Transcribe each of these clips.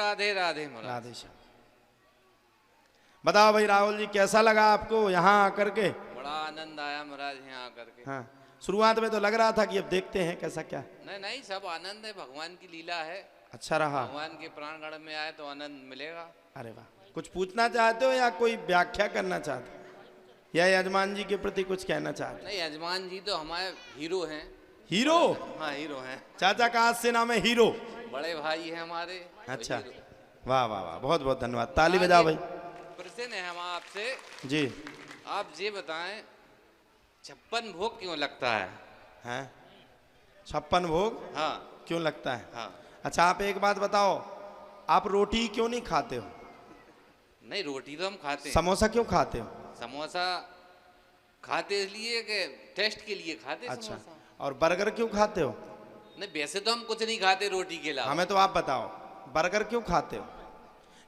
राधे राधे महाराज। राधे श्याम। बताओ भाई राहुल जी, कैसा लगा आपको यहाँ आकर के? बड़ा आनंद आया महाराज यहाँ आकर के। हाँ, शुरुआत में तो लग रहा था कि अब देखते हैं कैसा क्या। नहीं नहीं, सब आनंद है, भगवान की लीला है। अच्छा रहा। भगवान के प्रांगण में आए तो आनंद मिलेगा। अरे वाह, कुछ पूछना चाहते हो या कोई व्याख्या करना चाहते हो, या यजमान जी के प्रति कुछ कहना चाहते हो? नहीं, यजमान जी तो हमारे हीरो हैं। हीरो? हाँ, हीरो हैं। चाचा का आज से नाम है हीरो। बड़े भाई हैं हमारे। अच्छा, वाह वाह वाह, बहुत बहुत धन्यवाद, ताली बजाओ भाई। प्रश्न है हम आपसे जी, आप ये बताएं 56 भोग क्यों लगता है? हैं 56 भोग हाँ क्यों लगता है? हाँ। अच्छा, आप एक बात बताओ, आप रोटी क्यों नहीं खाते हो? नहीं, रोटी तो हम खाते हैं। समोसा क्यों खाते हो? समोसा खाते इसलिए कि टेस्ट के लिए खाते। अच्छा, समोसा। और बर्गर क्यों खाते हो? नहीं, वैसे तो हम कुछ नहीं खाते रोटी के अलावा। हमें तो आप बताओ, बर्गर क्यों खाते हो?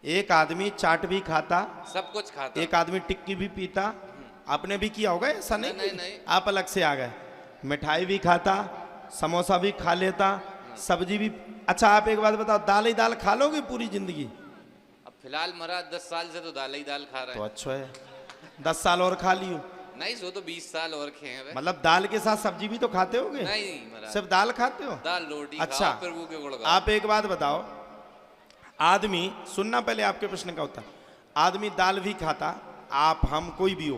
एक आदमी चाट भी खाता, सब कुछ खाता। एक आदमी टिक्की भी पीता। आपने भी किया होगा ऐसा? नहीं नहीं, नहीं। आप अलग से आ गए। मिठाई भी खाता, समोसा भी खा लेता, सब्जी भी। अच्छा, आप एक बात बताओ, दाल ही दाल खा लोगे पूरी जिंदगी? अब फिलहाल महाराज 10 साल से तो दाल ही दाल खा रहे तो हैं। अच्छा है, 10 साल और खा लियो। नहीं, सो तो 20 साल और खे हैं। मतलब दाल के साथ सब्जी भी तो खाते होगे? नहीं महाराज, सिर्फ दाल खाते हो? दाल रोटी अच्छा, खाओ, फिर वो के गुड़ गाओ। आप एक बात बताओ, आदमी, सुनना पहले आपके प्रश्न का उत्तर। आदमी दाल भी खाता, आप हम कोई भी हो,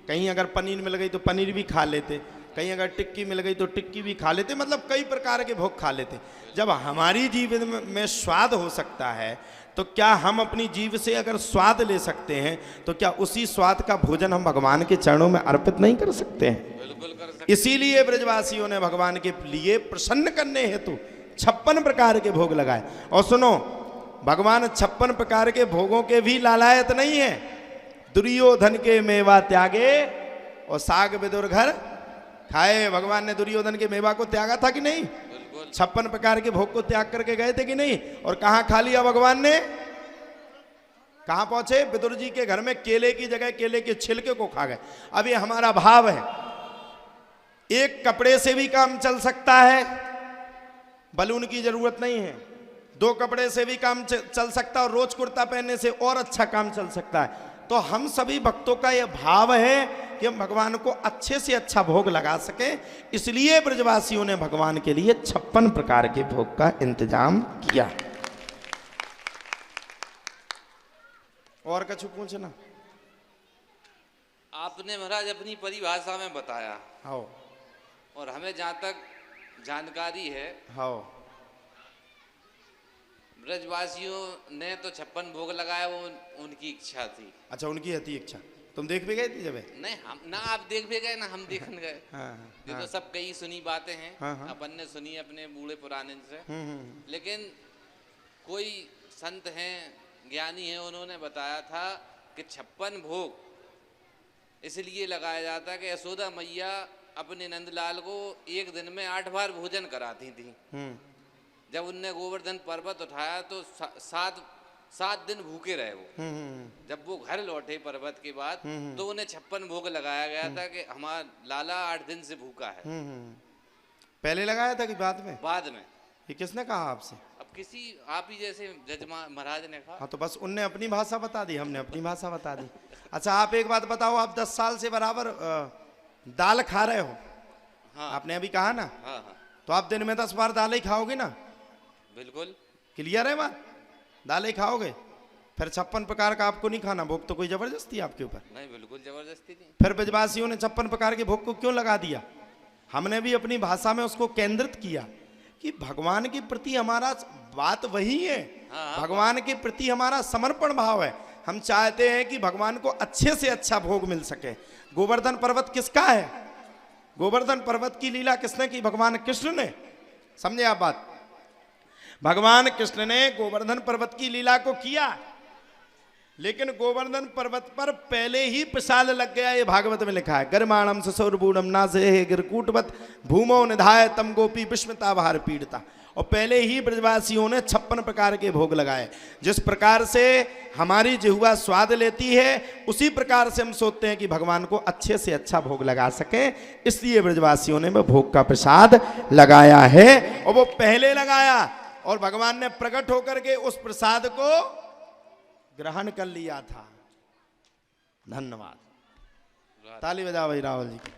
कहीं अगर पनीर मिल गई तो पनीर भी खा लेते, कहीं अगर टिक्की मिल गई तो टिक्की भी खा लेते, मतलब कई प्रकार के भोग खा लेते। जब हमारी जीवन में स्वाद हो सकता है तो क्या हम अपनी जीव से अगर स्वाद ले सकते हैं तो क्या उसी स्वाद का भोजन हम भगवान के चरणों में अर्पित नहीं कर सकते हैं? बिल्कुल कर सकते। इसीलिए ब्रजवासियों ने भगवान के लिए प्रसन्न करने हेतु 56 प्रकार के भोग लगाए। और सुनो, भगवान 56 प्रकार के भोगों के भी लालायत नहीं है। दुर्योधन के मेवा त्यागे और साग विदुर घर खाए। भगवान ने दुर्योधन के मेवा को त्यागा था कि नहीं? 56 प्रकार के भोग को त्याग करके गए थे कि नहीं? और कहां खा लिया भगवान ने? कहां पहुंचे? विदुर जी के घर में केले की जगह केले के छिलके को खा गए। अब ये हमारा भाव है, एक कपड़े से भी काम चल सकता है, बलून की जरूरत नहीं है। 2 कपड़े से भी काम चल सकता है, और रोज कुर्ता पहनने से और अच्छा काम चल सकता है। तो हम सभी भक्तों का यह भाव है कि हम भगवान को अच्छे से अच्छा भोग लगा सके, इसलिए ब्रजवासियों ने भगवान के लिए 56 प्रकार के भोग का इंतजाम किया। और कुछ पूछना? आपने महाराज अपनी परिभाषा में बताया, हाँ, और हमें जहाँ तक जानकारी है, हाँ, ब्रजवासियों ने तो 56 भोग लगाया, वो उनकी इच्छा थी। अच्छा, उनकी अति इच्छा। तुम देख भी गए थे जब? नहीं, हम ना आप देख भी गए ना हम देखने गए। हाँ, ये हाँ, तो सब कई सुनी बातें हैं। हाँ, हाँ। अपन ने सुनी अपने बूढ़े पुराने से। हम्म। लेकिन कोई संत हैं, ज्ञानी हैं, उन्होंने बताया था कि 56 भोग इसलिए लगाया जाता है कि यशोदा मैया अपने नंदलाल को एक दिन में 8 बार भोजन कराती थी। जब उनने गोवर्धन पर्वत उठाया तो 7 दिन भूखे रहे वो। जब वो घर लौटे पर्वत के बाद तो उन्हें 56 भोग लगाया गया था कि हमारा लाला 8 दिन से भूखा है। पहले लगाया था कि बाद में? बाद में। ये किसने कहा आपसे? अब किसी आप ही जैसे जजमान महाराज ने कहा। हाँ, तो बस उनने अपनी भाषा बता दी, हमने अपनी भाषा बता दी। अच्छा, आप एक बात बताओ, आप 10 साल से बराबर दाल खा रहे हो? हाँ, आपने अभी कहा ना? हाँ हाँ, तो आप दिन में 10 बार दाल ही खाओगे ना? बिल्कुल क्लियर है बात? दाल ही खाओगे, फिर 56 प्रकार का आपको नहीं खाना भोग, तो कोई जबरदस्ती आपके ऊपर? नहीं, बिल्कुल जबरदस्ती नहीं। फिर ब्रजवासियों ने 56 प्रकार के भोग को क्यों लगा दिया? हमने भी अपनी भाषा में उसको केंद्रित किया कि भगवान के प्रति हमारा बात वही है। हाँ, भगवान के प्रति हमारा समर्पण भाव है। हम चाहते हैं कि भगवान को अच्छे से अच्छा भोग मिल सके। गोवर्धन पर्वत किसका है? गोवर्धन पर्वत की लीला किसने की? भगवान कृष्ण ने। समझे आप बात? भगवान कृष्ण ने गोवर्धन पर्वत की लीला को किया, लेकिन गोवर्धन पर्वत पर पहले ही प्रसाद लग गया। ये भागवत में लिखा है, गर्माणम ससौरबूढ़म नासे गिरकूटवत भूमो निधाय तम गोपी विस्मता भार पीड़ता। और पहले ही ब्रजवासियों ने 56 प्रकार के भोग लगाए। जिस प्रकार से हमारी जिह्वा स्वाद लेती है, उसी प्रकार से हम सोचते हैं कि भगवान को अच्छे से अच्छा भोग लगा सके, इसलिए ब्रजवासियों ने वह भोग का प्रसाद लगाया है। और वो पहले लगाया और भगवान ने प्रकट होकर के उस प्रसाद को ग्रहण कर लिया था। धन्यवाद। ताली बजाओ भाई राहुल जी की।